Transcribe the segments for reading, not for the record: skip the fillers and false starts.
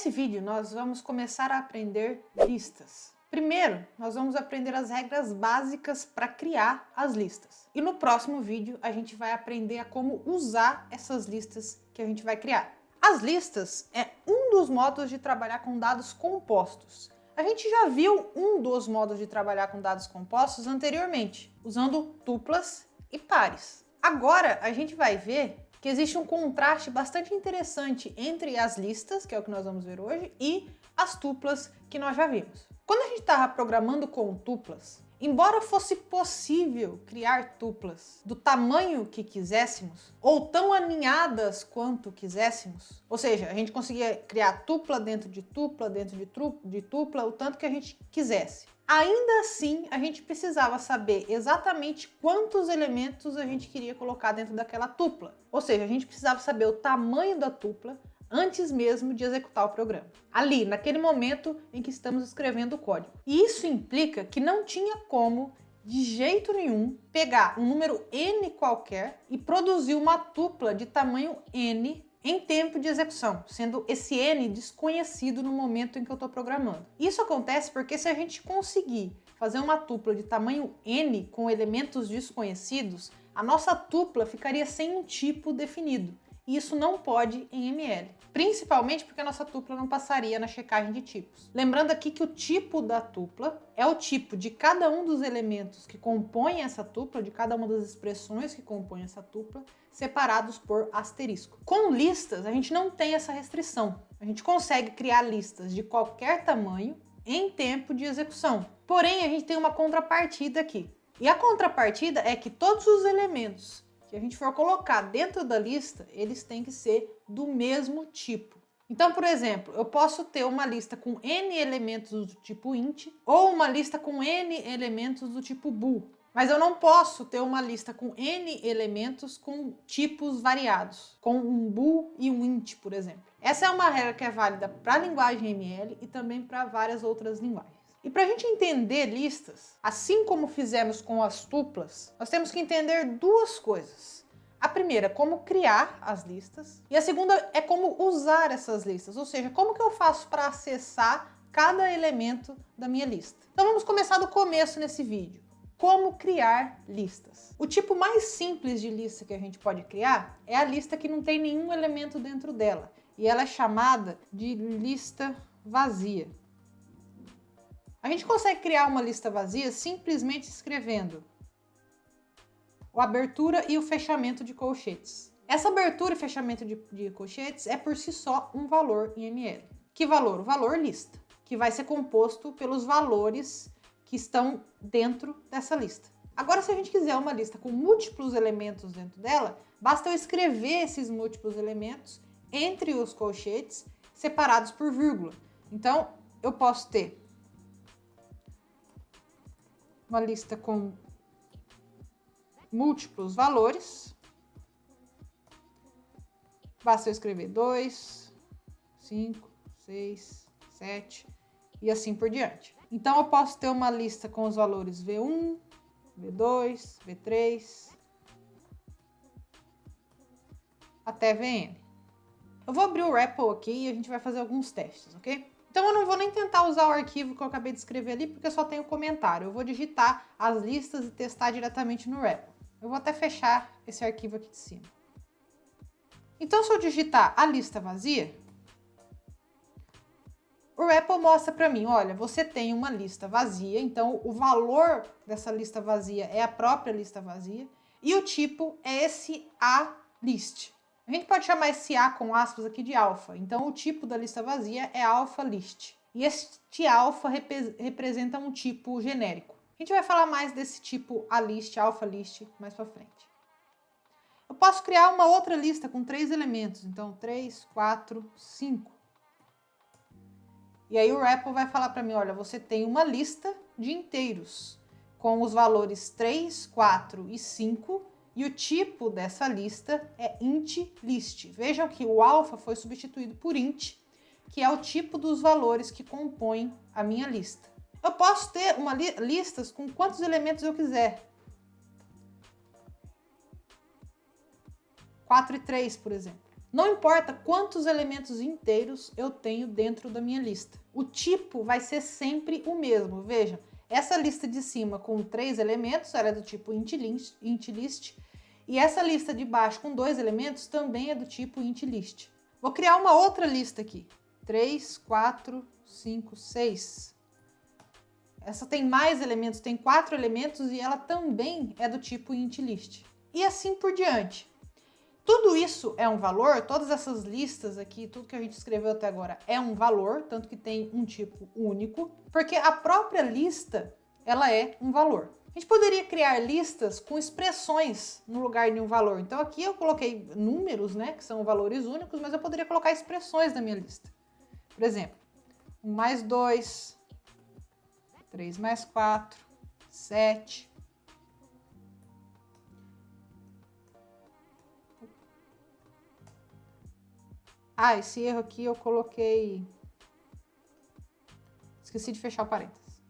Nesse vídeo, nós vamos começar a aprender listas. Primeiro, nós vamos aprender as regras básicas para criar as listas. E no próximo vídeo, a gente vai aprender a como usar essas listas que a gente vai criar. As listas é um dos modos de trabalhar com dados compostos. A gente já viu um dos modos de trabalhar com dados compostos anteriormente, usando tuplas e pares. Agora, a gente vai ver que existe um contraste bastante interessante entre as listas, que é o que nós vamos ver hoje, e as tuplas que nós já vimos. Quando a gente estava programando com tuplas, embora fosse possível criar tuplas do tamanho que quiséssemos, ou tão aninhadas quanto quiséssemos, ou seja, a gente conseguia criar tupla dentro de tupla, dentro de tupla, o tanto que a gente quisesse. Ainda assim, a gente precisava saber exatamente quantos elementos a gente queria colocar dentro daquela tupla. Ou seja, a gente precisava saber o tamanho da tupla antes mesmo de executar o programa. Ali, naquele momento em que estamos escrevendo o código. E isso implica que não tinha como, de jeito nenhum, pegar um número n qualquer e produzir uma tupla de tamanho n em tempo de execução, sendo esse n desconhecido no momento em que eu estou programando. Isso acontece porque se a gente conseguir fazer uma tupla de tamanho n com elementos desconhecidos, a nossa tupla ficaria sem um tipo definido. E isso não pode em ML, principalmente porque a nossa tupla não passaria na checagem de tipos. Lembrando aqui que o tipo da tupla é o tipo de cada um dos elementos que compõem essa tupla, de cada uma das expressões que compõem essa tupla, separados por asterisco. Com listas, a gente não tem essa restrição. A gente consegue criar listas de qualquer tamanho em tempo de execução. Porém, a gente tem uma contrapartida aqui. E a contrapartida é que todos os elementos que a gente for colocar dentro da lista, eles têm que ser do mesmo tipo. Então, por exemplo, eu posso ter uma lista com n elementos do tipo int ou uma lista com n elementos do tipo bool. Mas eu não posso ter uma lista com n elementos com tipos variados, com um bool e um int, por exemplo. Essa é uma regra que é válida para a linguagem ML e também para várias outras linguagens. E para a gente entender listas, assim como fizemos com as tuplas, nós temos que entender duas coisas. A primeira, como criar as listas, e a segunda é como usar essas listas, ou seja, como que eu faço para acessar cada elemento da minha lista. Então vamos começar do começo nesse vídeo. Como criar listas. O tipo mais simples de lista que a gente pode criar é a lista que não tem nenhum elemento dentro dela, e ela é chamada de lista vazia. A gente consegue criar uma lista vazia simplesmente escrevendo a abertura e o fechamento de colchetes. Essa abertura e fechamento de colchetes é por si só um valor em ML. Que valor? O valor lista, que vai ser composto pelos valores que estão dentro dessa lista. Agora, se a gente quiser uma lista com múltiplos elementos dentro dela, basta eu escrever esses múltiplos elementos entre os colchetes separados por vírgula. Então, eu posso ter uma lista com múltiplos valores. Basta eu escrever 2, 5, 6, 7 e assim por diante. Então, eu posso ter uma lista com os valores V1, V2, V3, até Vn. Eu vou abrir o REPL aqui e a gente vai fazer alguns testes, ok? Então eu não vou nem tentar usar o arquivo que eu acabei de escrever ali, porque eu só tenho comentário. Eu vou digitar as listas e testar diretamente no REPL. Eu vou até fechar esse arquivo aqui de cima. Então, se eu digitar a lista vazia, o REPL mostra para mim, olha, você tem uma lista vazia, então o valor dessa lista vazia é a própria lista vazia, e o tipo é esse A-list. A gente pode chamar esse A com aspas aqui de alfa. Então, o tipo da lista vazia é alpha list. E este alfa representa um tipo genérico. A gente vai falar mais desse tipo A-list, alpha list, mais para frente. Eu posso criar uma outra lista com 3 elementos. Então, 3, 4, 5. E aí o REPL vai falar para mim, olha, você tem uma lista de inteiros com os valores 3, 4 e 5. E o tipo dessa lista é int list. Vejam que o alfa foi substituído por int, que é o tipo dos valores que compõem a minha lista. Eu posso ter listas com quantos elementos eu quiser. 4 e 3, por exemplo. Não importa quantos elementos inteiros eu tenho dentro da minha lista. O tipo vai ser sempre o mesmo. Veja, essa lista de cima com 3 elementos, ela é do tipo intlist. E essa lista de baixo com 2 elementos também é do tipo intlist. Vou criar uma outra lista aqui. 3, 4, 5, 6. Essa tem mais elementos, tem 4 elementos e ela também é do tipo intlist. E assim por diante. Tudo isso é um valor, todas essas listas aqui, tudo que a gente escreveu até agora é um valor, tanto que tem um tipo único, porque a própria lista, ela é um valor. A gente poderia criar listas com expressões no lugar de um valor. Então aqui eu coloquei números, né, que são valores únicos, mas eu poderia colocar expressões na minha lista. Por exemplo, 1 mais 2, 3 mais 4, 7... Ah, esse erro aqui eu coloquei... Esqueci de fechar o parênteses.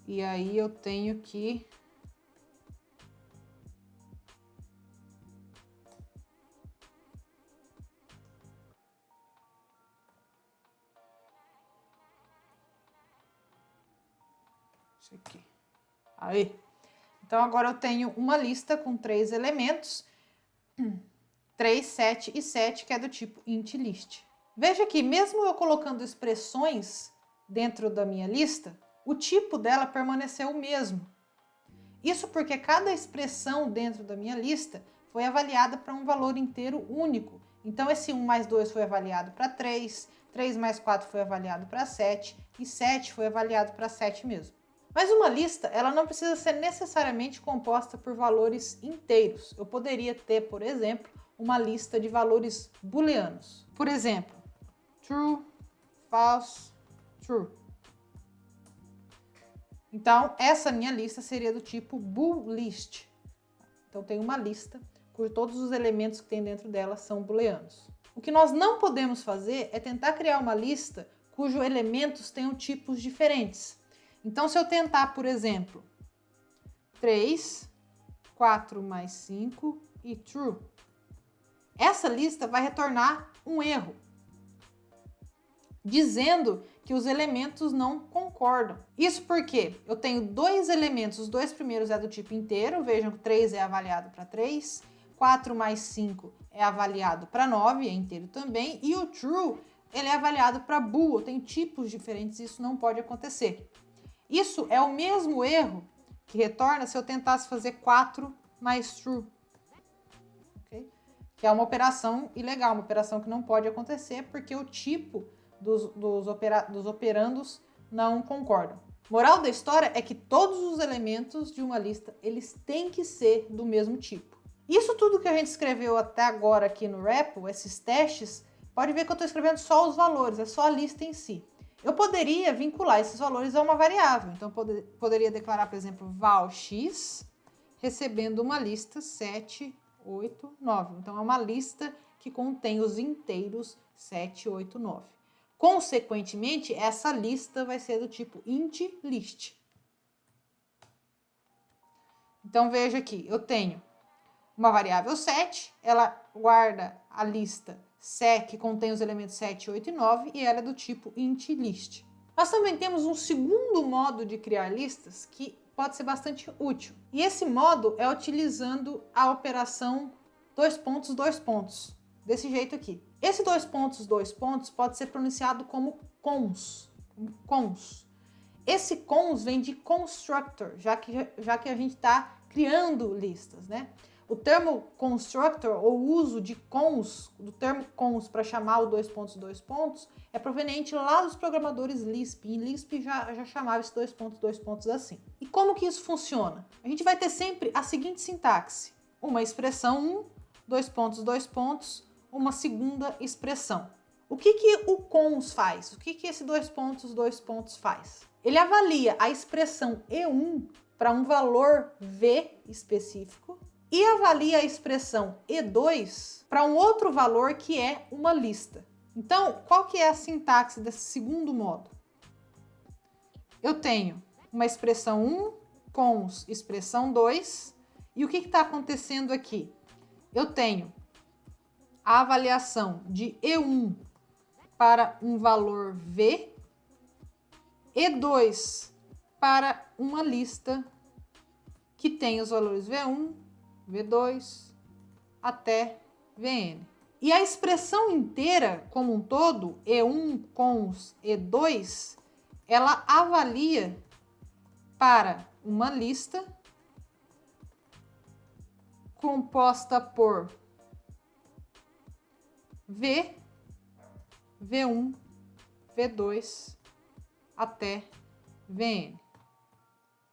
E aí eu tenho que... Isso aqui. Aí. Então, agora eu tenho uma lista com 3 elementos, 3, 7 e 7, que é do tipo intlist. Veja que mesmo eu colocando expressões dentro da minha lista, o tipo dela permaneceu o mesmo. Isso porque cada expressão dentro da minha lista foi avaliada para um valor inteiro único. Então, esse 1 mais 2 foi avaliado para 3, 3 mais 4 foi avaliado para 7 e 7 foi avaliado para 7 mesmo. Mas uma lista, ela não precisa ser necessariamente composta por valores inteiros. Eu poderia ter, por exemplo, uma lista de valores booleanos. Por exemplo, true, false, true. Então, essa minha lista seria do tipo boolist. Então, tem uma lista cujo todos os elementos que tem dentro dela são booleanos. O que nós não podemos fazer é tentar criar uma lista cujos elementos tenham tipos diferentes. Então, se eu tentar, por exemplo, 3, 4 mais 5 e true, essa lista vai retornar um erro, dizendo que os elementos não concordam. Isso porque eu tenho 2 elementos, os 2 primeiros é do tipo inteiro, vejam que 3 é avaliado para 3, 4 mais 5 é avaliado para 9, é inteiro também, e o true, ele é avaliado para bool, tem tipos diferentes, isso não pode acontecer. Isso é o mesmo erro que retorna se eu tentasse fazer 4 mais true. Okay? Que é uma operação ilegal, uma operação que não pode acontecer porque o tipo dos operandos não concordam. Moral da história é que todos os elementos de uma lista, eles têm que ser do mesmo tipo. Isso tudo que a gente escreveu até agora aqui no REPL, esses testes, pode ver que eu estou escrevendo só os valores, é só a lista em si. Eu poderia vincular esses valores a uma variável. Então, poderia declarar, por exemplo, val x, recebendo uma lista 7, 8, 9. Então, é uma lista que contém os inteiros 7, 8, 9. Consequentemente, essa lista vai ser do tipo intlist. Então, veja aqui, eu tenho uma variável 7, ela guarda a lista que contém os elementos 7, 8 e 9 e ela é do tipo intlist. Nós também temos um segundo modo de criar listas que pode ser bastante útil. E esse modo é utilizando a operação 2 pontos, 2 pontos. Desse jeito aqui. Esse 2 pontos pode ser pronunciado como cons. Esse cons vem de constructor, já que a gente está criando listas, né? O termo constructor, ou o uso de cons, do termo cons para chamar o 2 pontos, é proveniente lá dos programadores Lisp. Em Lisp já chamava esse 2 pontos assim. E como que isso funciona? A gente vai ter sempre a seguinte sintaxe. Uma expressão 1, 2 pontos, uma segunda expressão. O que o cons faz? O que esse 2 pontos faz? Ele avalia a expressão E1 para um valor V específico e avalia a expressão E2 para um outro valor que é uma lista. Então, qual que é a sintaxe desse segundo modo? Eu tenho uma expressão 1, cons expressão 2, E o que está acontecendo aqui? Eu tenho a avaliação de E1 para um valor V, E2 para uma lista que tem os valores V1, V2 até Vn. E a expressão inteira como um todo, E1 cons E2, ela avalia para uma lista composta por V, V1, V2 até Vn.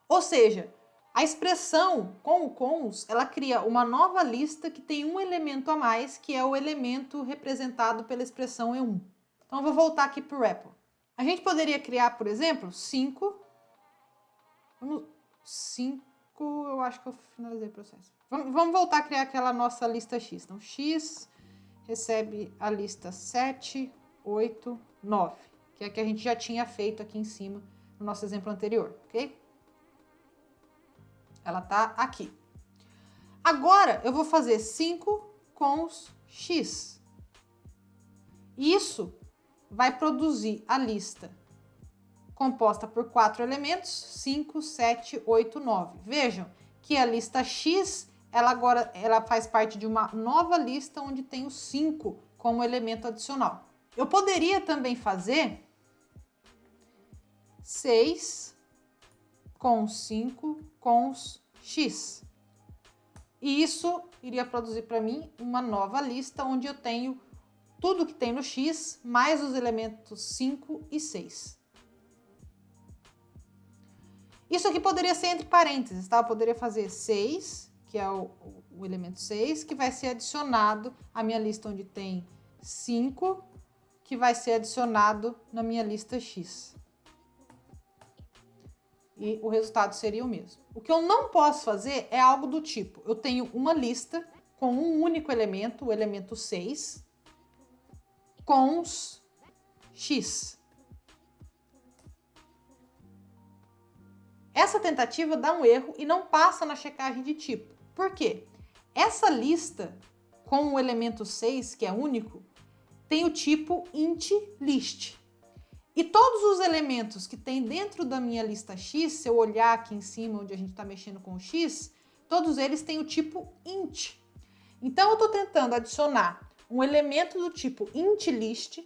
Ou seja, a expressão com o cons, ela cria uma nova lista que tem um elemento a mais, que é o elemento representado pela expressão E1. Então, eu vou voltar aqui para o REPL. A gente poderia criar, por exemplo, 5. Eu acho que eu finalizei o processo. Vamos voltar a criar aquela nossa lista X. Então, X recebe a lista 7, 8, 9, que é a que a gente já tinha feito aqui em cima no nosso exemplo anterior, ok? Ela tá aqui. Agora, eu vou fazer 5 cons X. Isso vai produzir a lista composta por 4 elementos, 5, 7, 8, 9. Vejam que a lista X, ela faz parte de uma nova lista onde tem o 5 como elemento adicional. Eu poderia também fazer 6 com 5 cons X. E isso iria produzir para mim uma nova lista onde eu tenho tudo que tem no X, mais os elementos 5 e 6. Isso aqui poderia ser entre parênteses, tá? Eu poderia fazer 6, que é o elemento 6, que vai ser adicionado à minha lista onde tem 5, que vai ser adicionado na minha lista X. E o resultado seria o mesmo. O que eu não posso fazer é algo do tipo, eu tenho uma lista com um único elemento, o elemento 6, cons X. Essa tentativa dá um erro e não passa na checagem de tipo. Por quê? Essa lista com o elemento 6, que é único, tem o tipo int list. E todos os elementos que tem dentro da minha lista X, se eu olhar aqui em cima onde a gente está mexendo com o X, todos eles têm o tipo int. Então, eu estou tentando adicionar um elemento do tipo int list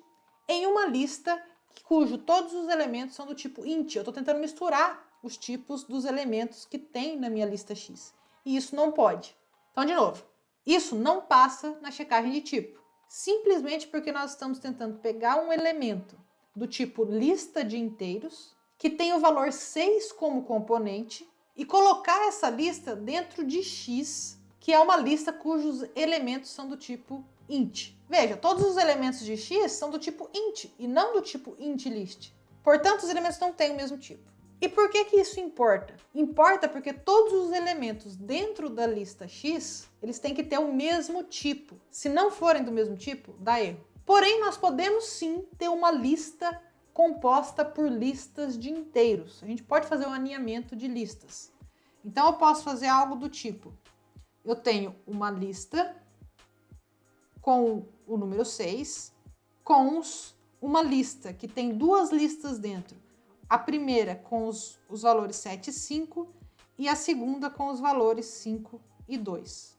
em uma lista cujo todos os elementos são do tipo int. Eu estou tentando misturar os tipos dos elementos que tem na minha lista X. E isso não pode. Então, de novo, isso não passa na checagem de tipo. Simplesmente porque nós estamos tentando pegar um elemento do tipo lista de inteiros, que tem o valor 6 como componente, e colocar essa lista dentro de X, que é uma lista cujos elementos são do tipo int. Veja, todos os elementos de X são do tipo int, e não do tipo int list. Portanto, os elementos não têm o mesmo tipo. E por que isso importa? Importa porque todos os elementos dentro da lista X, eles têm que ter o mesmo tipo. Se não forem do mesmo tipo, dá erro. Porém, nós podemos sim ter uma lista composta por listas de inteiros. A gente pode fazer um alinhamento de listas. Então, eu posso fazer algo do tipo, eu tenho uma lista com o número 6, cons uma lista que tem duas listas dentro. A primeira com os valores 7 e 5 e a segunda com os valores 5 e 2.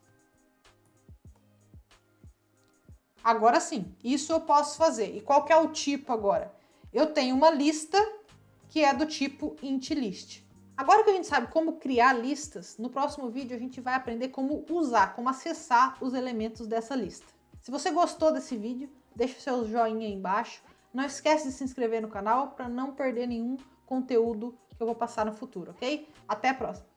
Agora sim, isso eu posso fazer. E qual que é o tipo agora? Eu tenho uma lista que é do tipo int list. Agora que a gente sabe como criar listas, no próximo vídeo a gente vai aprender como usar, como acessar os elementos dessa lista. Se você gostou desse vídeo, deixa o seu joinha aí embaixo. Não esquece de se inscrever no canal para não perder nenhum conteúdo que eu vou passar no futuro, ok? Até a próxima!